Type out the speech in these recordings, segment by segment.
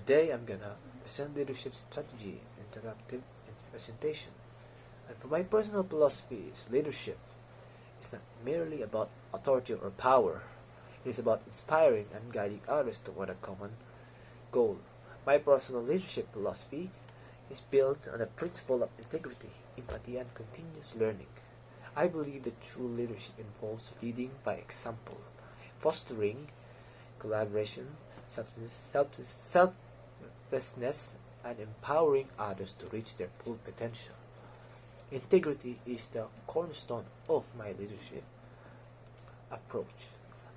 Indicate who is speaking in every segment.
Speaker 1: Today I'm gonna present leadership strategy, interactive presentation. And for my personal philosophy is leadership is not merely about authority or power. It is about inspiring and guiding others toward a common goal. My personal leadership philosophy is built on the principle of integrity, empathy, and continuous learning. I believe that true leadership involves leading by example, fostering collaboration, selflessness, and empowering others to reach their full potential. Integrity is the cornerstone of my leadership approach.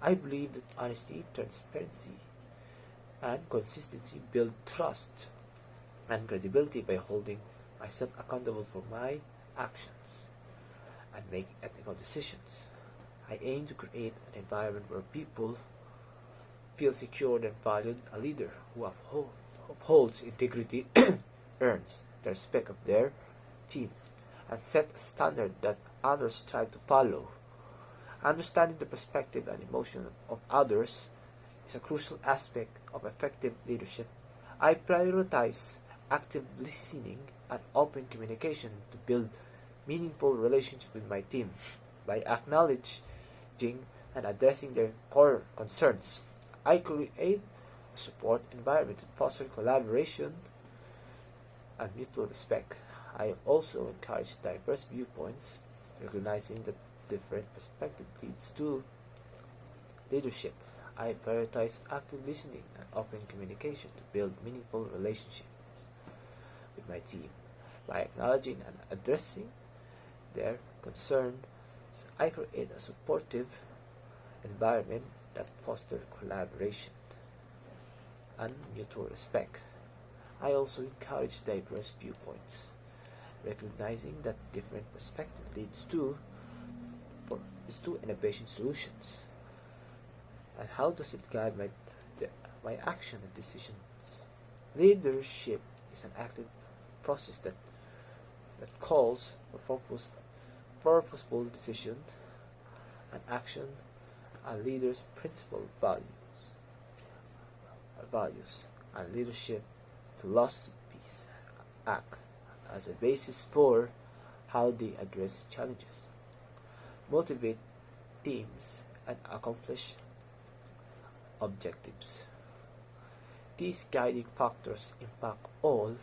Speaker 1: I believe that honesty, transparency, and consistency build trust and credibility by holding myself accountable for my actions and make ethical decisions. I aim to create an environment where people feel secure and valued. A leader who upholds integrity earns the respect of their team and set a standard that others strive to follow. Understanding the perspective and emotion of others is a crucial aspect of effective leadership. I prioritize active listening and open communication to build meaningful relationships with my team by acknowledging and addressing their core concerns. I create a support environment that fosters collaboration and mutual respect. I also encourage diverse viewpoints, recognizing that different perspectives leads to leadership. I prioritize active listening and open communication to build meaningful relationships with my team. By acknowledging and addressing their concerns, I create a supportive environment that fosters collaboration and mutual respect. I also encourage diverse viewpoints, recognizing that different perspectives leads to innovation solutions. And how does it guide my action and decisions? Leadership is an active process that calls for purposeful decision and action. A leader's principal values and leadership philosophies act as a basis for how they address challenges, motivate teams, and accomplish objectives. These guiding factors impact all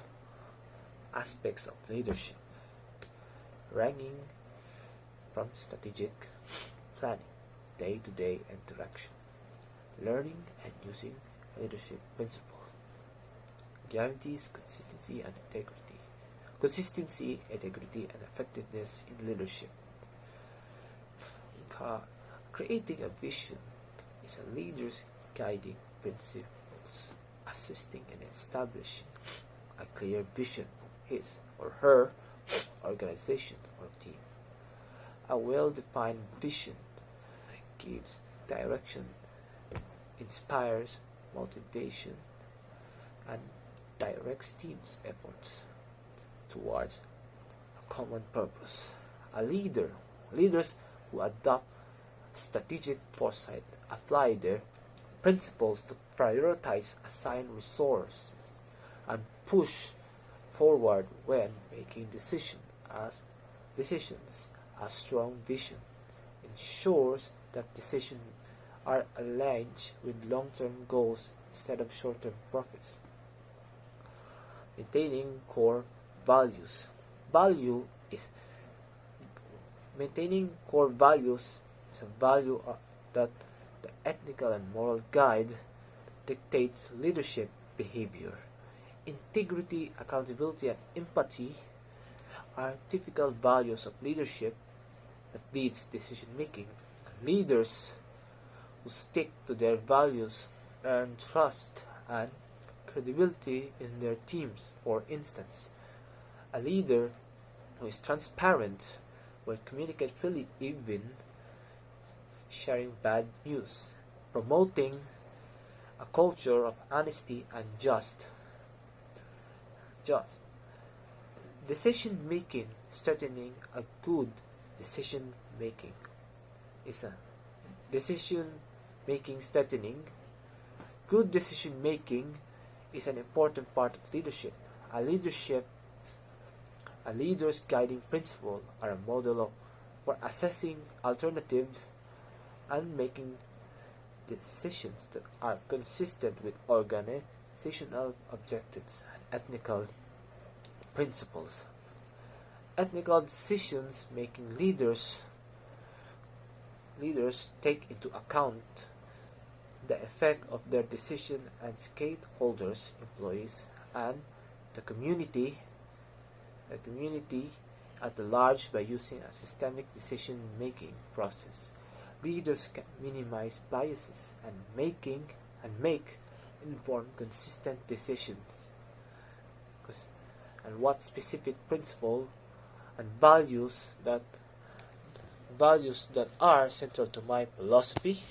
Speaker 1: aspects of leadership, ranging from strategic planning, day-to-day interaction, learning and using leadership principles. Guarantees consistency and integrity. Consistency, integrity, and effectiveness in leadership. Creating a vision is a leader's guiding principles, assisting in establishing a clear vision for his or her organization or team. A well-defined vision gives direction, inspires motivation, and directs teams' efforts towards a common purpose. Leaders who adopt strategic foresight apply their principles to prioritize assigned resources and push forward when making decisions. A strong vision ensures that decisions are aligned with long-term goals instead of short-term profits. Maintaining core values. Maintaining core values is a value that the ethical and moral guide dictates leadership behavior. Integrity, accountability, and empathy are typical values of leadership that leads decision making. Leaders who stick to their values earn trust and credibility in their teams. For instance, a leader who is transparent will communicate freely, even sharing bad news, promoting a culture of honesty and just decision making. Strengthening a good decision making is a decision making strengthening. Good decision making is an important part of leadership. A leader's guiding principle are a model for assessing alternatives and making decisions that are consistent with organizational objectives and ethical principles. Ethical decisions making leaders take into account the effect of their decision on stakeholders, employees, and the community at large by using a systemic decision-making process. Leaders can minimize biases and make informed, consistent decisions. And what specific principle and values that are central to my philosophy.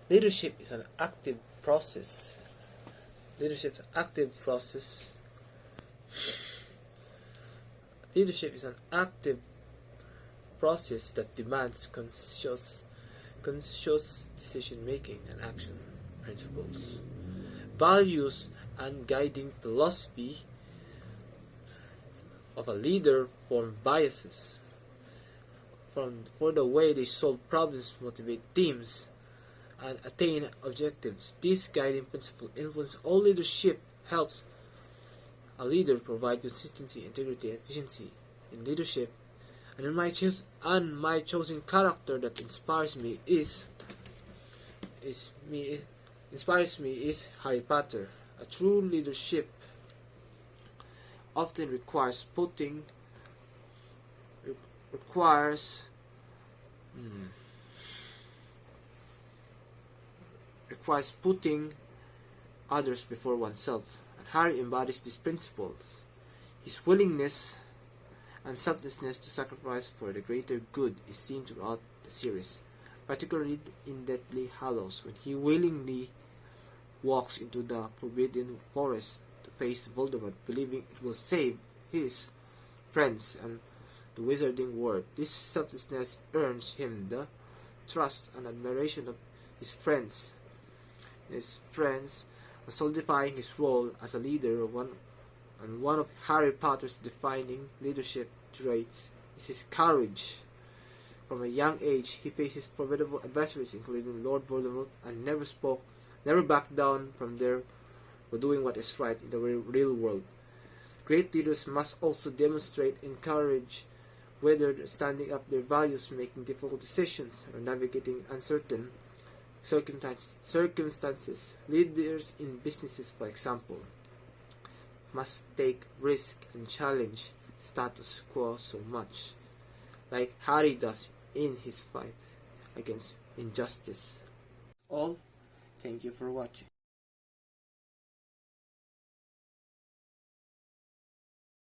Speaker 1: Leadership is an active process. Leadership is an active process that demands conscious decision making and action principles. Values and guiding philosophy of a leader form biases for the way they solve problems, motivate teams, and attain objectives. This guiding principle influences all leadership, helps a leader provide consistency, integrity, and efficiency in leadership. And my chosen character that inspires me is Harry Potter. A true leadership often requires putting others before oneself, and Harry embodies these principles. His willingness and selflessness to sacrifice for the greater good is seen throughout the series, particularly in Deathly Hallows, when he willingly walks into the Forbidden Forest to face Voldemort, believing it will save his friends and the wizarding world. This selflessness earns him the trust and admiration of his friends, solidifying his role as a leader. One of Harry Potter's defining leadership traits is his courage. From a young age, he faces formidable adversaries, including Lord Voldemort, and never backed down from doing what is right in the real world. Great leaders must also demonstrate courage, whether standing up their values, making difficult decisions, or navigating uncertain circumstances. Leaders in businesses, for example, must take risk and challenge the status quo so much, like Harry does in his fight against injustice. All, thank you for watching.